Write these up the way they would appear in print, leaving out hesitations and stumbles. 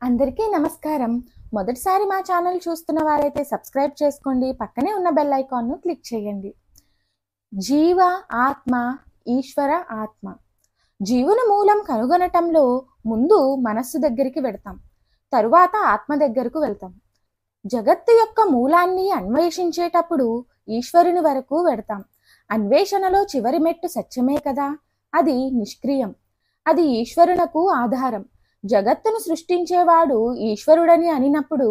అందరికీ నమస్కారం. మొదటిసారి మా ఛానల్ చూస్తున్న వారైతే సబ్స్క్రైబ్ చేసుకోండి. పక్కనే ఉన్న బెల్ ఐకాన్ను క్లిక్ చేయండి. జీవ ఆత్మ, ఈశ్వర ఆత్మ. జీవుని మూలం కనుగొనటంలో ముందు మనస్సు దగ్గరికి వెడతాం, తరువాత ఆత్మ దగ్గరకు వెళ్తాం. జగత్తు యొక్క మూలాన్ని అన్వేషించేటప్పుడు ఈశ్వరుని వరకు వెడతాం. అన్వేషణలో చివరి మెట్టు సత్యమే కదా, అది నిష్క్రియం. అది ఈశ్వరునకు ఆధారం. జగత్తును సృష్టించేవాడు ఈశ్వరుడని అనినప్పుడు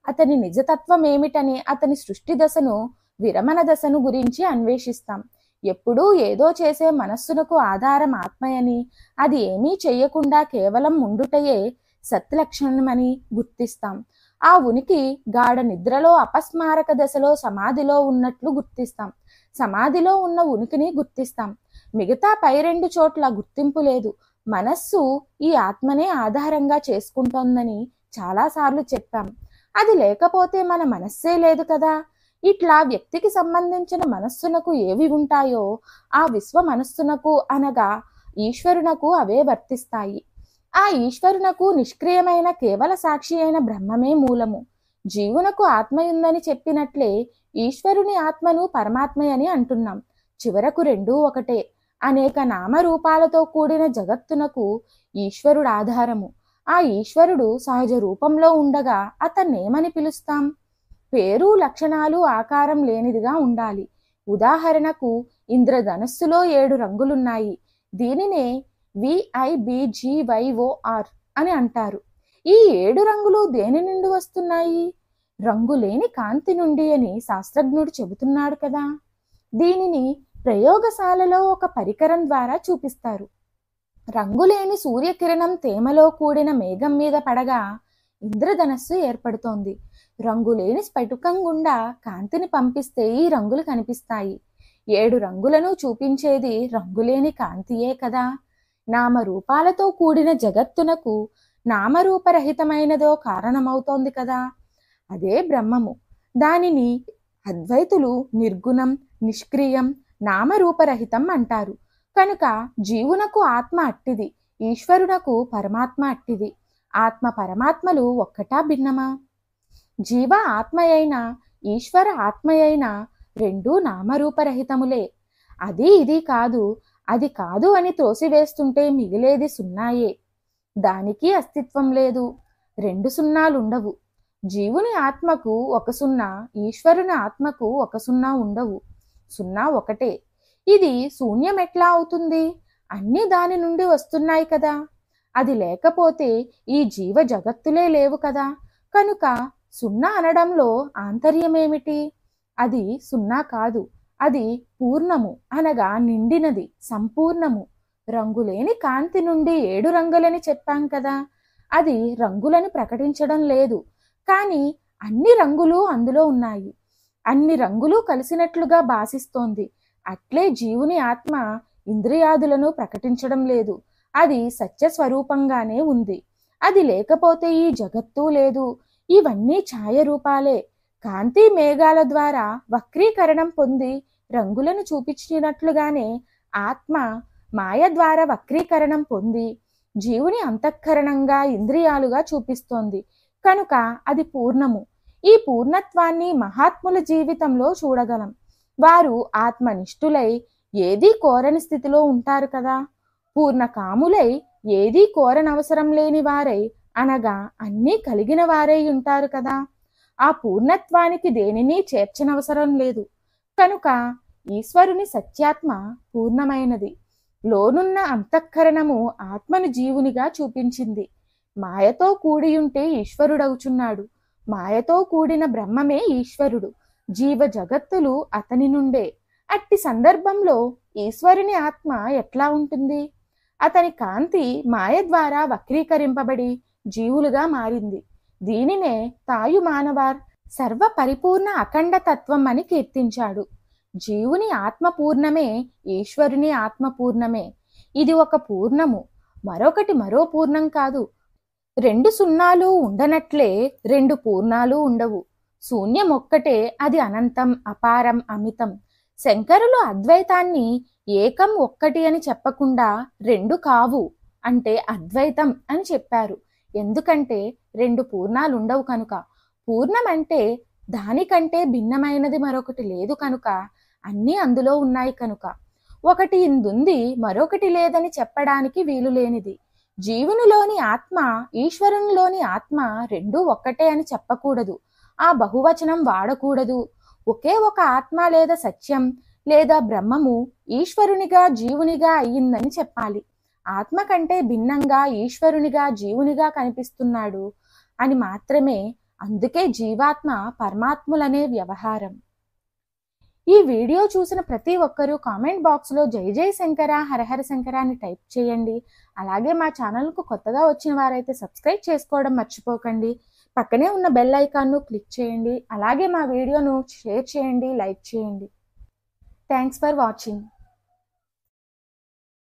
అతని నిజతత్వం ఏమిటని, అతని సృష్టి దశను, విరమణ దశను గురించి అన్వేషిస్తాం. ఎప్పుడూ ఏదో చేసే మనస్సునకు ఆధారం ఆత్మయని, అది ఏమీ చెయ్యకుండా కేవలం ఉండుటయే సత్లక్షణమని గుర్తిస్తాం. ఆ ఉనికి గాఢ నిద్రలో అపస్మారక దశలో సమాధిలో ఉన్నట్లు గుర్తిస్తాం. సమాధిలో ఉన్న ఉనికిని గుర్తిస్తాం. మిగతా పై రెండు చోట్ల గుర్తింపు లేదు. మనస్సు ఈ ఆత్మనే ఆధారంగా చేసుకుంటోందని చాలాసార్లు చెప్పాం. అది లేకపోతే మన మనస్సే లేదు కదా. ఇట్లా వ్యక్తికి సంబంధించిన మనస్సునకు ఏవి ఉంటాయో ఆ విశ్వ మనస్సునకు అనగా ఈశ్వరునకు అవే వర్తిస్తాయి. ఆ ఈశ్వరునకు నిష్క్రియమైన కేవల సాక్షి అయిన బ్రహ్మమే మూలము. జీవునకు ఆత్మయుందని చెప్పినట్లే ఈశ్వరుని ఆత్మను పరమాత్మయని అంటున్నాం. చివరకు రెండూ ఒకటే. అనేక నామరూపాలతో కూడిన జగత్తునకు ఈశ్వరుడు ఆధారము. ఆ ఈశ్వరుడు సహజ రూపంలో ఉండగా అతన్నేమని పిలుస్తాం? పేరు, లక్షణాలు, ఆకారం లేనిదిగా ఉండాలి. ఉదాహరణకు ఇంద్రధనస్సులో 7 రంగులున్నాయి. దీనినే VIBGYOR అని అంటారు. ఈ 7 రంగులు దేని నుండి వస్తున్నాయి? రంగులేని కాంతి నుండి అని శాస్త్రజ్ఞుడు చెబుతున్నాడు కదా. దీనిని ప్రయోగశాలలో ఒక పరికరం ద్వారా చూపిస్తారు. రంగులేని సూర్యకిరణం తేమలో కూడిన మేఘం మీద పడగా ఇంద్రధనస్సు ఏర్పడుతోంది. రంగులేని స్ఫటికం గుండా కాంతిని పంపిస్తే ఈ రంగులు కనిపిస్తాయి. 7 రంగులను చూపించేది రంగులేని కాంతియే కదా. నామరూపాలతో కూడిన జగత్తునకు నామరూపరహితమైనదో కారణమవుతోంది కదా. అదే బ్రహ్మము. దానిని అద్వైతులు నిర్గుణం, నిష్క్రియం, నామరూపరహితం అంటారు. కనుక జీవునకు ఆత్మ అట్టిది, ఈశ్వరునకు పరమాత్మ అట్టిది. ఆత్మ పరమాత్మలు ఒక్కటా భిన్నమా? జీవ ఆత్మయైన, ఈశ్వర ఆత్మయైన రెండూ నామరూపరహితములే. అది ఇది కాదు, అది కాదు అని త్రోసివేస్తుంటే మిగిలేది సున్నాయే. దానికి అస్తిత్వం లేదు. 2 సున్నాలుండవు. జీవుని ఆత్మకు 1 సున్నా, ఈశ్వరుని ఆత్మకు 1 సున్నా ఉండవు. సున్నా ఒకటే. ఇది శూన్యం ఎట్లా అవుతుంది? అన్నీ దాని నుండి వస్తున్నాయి కదా. అది లేకపోతే ఈ జీవ జగత్తులే లేవు కదా. కనుక సున్నా అనడంలో ఆంతర్యమేమిటి? అది సున్నా కాదు, అది పూర్ణము అనగా నిండినది, సంపూర్ణము. రంగులేని కాంతి నుండి 7 రంగులని చెప్పాం కదా. అది రంగులను ప్రకటించడం లేదు, కానీ అన్ని రంగులు అందులో ఉన్నాయి. అన్ని రంగులు కలిసినట్లుగా భాసిస్తోంది. అట్లే జీవుని ఆత్మ ఇంద్రియాదులను ప్రకటించడం లేదు. అది సత్యస్వరూపంగానే ఉంది. అది లేకపోతే ఈ జగత్తు లేదు. ఇవన్నీ ఛాయరూపాలే. కాంతి మేఘాల ద్వారా వక్రీకరణం పొంది రంగులను చూపించినట్లుగానే ఆత్మ మాయ ద్వారా వక్రీకరణం పొంది జీవుని అంతఃకరణంగా, ఇంద్రియాలుగా చూపిస్తోంది. కనుక అది పూర్ణము. ఈ పూర్ణత్వాన్ని మహాత్ముల జీవితంలో చూడగలం. వారు ఆత్మనిష్ఠులై ఏదీ కోరని స్థితిలో ఉంటారు కదా. పూర్ణ కాములై ఏదీ కోరనవసరం లేని వారై అనగా అన్నీ కలిగిన వారై ఉంటారు కదా. ఆ పూర్ణత్వానికి దేనినీ చేర్చనవసరం లేదు. కనుక ఈశ్వరుని సత్యాత్మ పూర్ణమైనది. లోనున్న అంతఃకరణము ఆత్మను జీవునిగా చూపించింది. మాయతో కూడియుంటే ఈశ్వరుడవుచున్నాడు. మాయతో కూడిన బ్రహ్మమే ఈశ్వరుడు. జీవ జగత్తులు అతని నుండే. అట్టి సందర్భంలో ఈశ్వరుని ఆత్మ ఎట్లా ఉంటుంది? అతని కాంతి మాయ ద్వారా వక్రీకరింపబడి జీవులుగా మారింది. దీనినే తాయు మానవార్ సర్వ పరిపూర్ణ అఖండ తత్వం అని కీర్తించాడు. జీవుని ఆత్మ పూర్ణమే, ఈశ్వరుని ఆత్మ పూర్ణమే. ఇది ఒక పూర్ణము, మరొకటి మరో పూర్ణం కాదు. 2 సున్నాలు ఉండనట్లే 2 పూర్ణాలు ఉండవు. శూన్యం ఒక్కటే, అది అనంతం, అపారం, అమితం. శంకరులు అద్వైతాన్ని ఏకం, ఒక్కటి అని చెప్పకుండా 2 కావు అంటే అద్వైతం అని చెప్పారు. ఎందుకంటే రెండు పూర్ణాలు ఉండవు కనుక. పూర్ణం అంటే దానికంటే భిన్నమైనది మరొకటి లేదు కనుక, అన్నీ అందులో ఉన్నాయి కనుక. ఒకటి ఇందుంది మరొకటి లేదని చెప్పడానికి వీలు లేనిది. జీవునిలోని ఆత్మ ఈశ్వరునిలోని ఆత్మ రెండూ ఒక్కటే అని చెప్పకూడదు. ఆ బహువచనం వాడకూడదు. ఒకే ఒక ఆత్మ లేదా సత్యం లేదా బ్రహ్మము ఈశ్వరునిగా జీవునిగా అయ్యిందని చెప్పాలి. ఆత్మ కంటే భిన్నంగా ఈశ్వరునిగా జీవునిగా కనిపిస్తున్నాడు అని మాత్రమే. అందుకే జీవాత్మ పరమాత్ములనే వ్యవహారం. ఈ వీడియో చూసిన ప్రతి ఒక్కరూ కామెంట్ బాక్స్లో జై జై శంకర హరహర శంకర అని టైప్ చేయండి. అలాగే మా ఛానల్కు కొత్తగా వచ్చిన వారైతే సబ్స్క్రైబ్ చేసుకోవడం మర్చిపోకండి. పక్కనే ఉన్న బెల్ ఐకాన్ను క్లిక్ చేయండి. అలాగే మా వీడియోను షేర్ చేయండి, లైక్ చేయండి. Thanks for watching.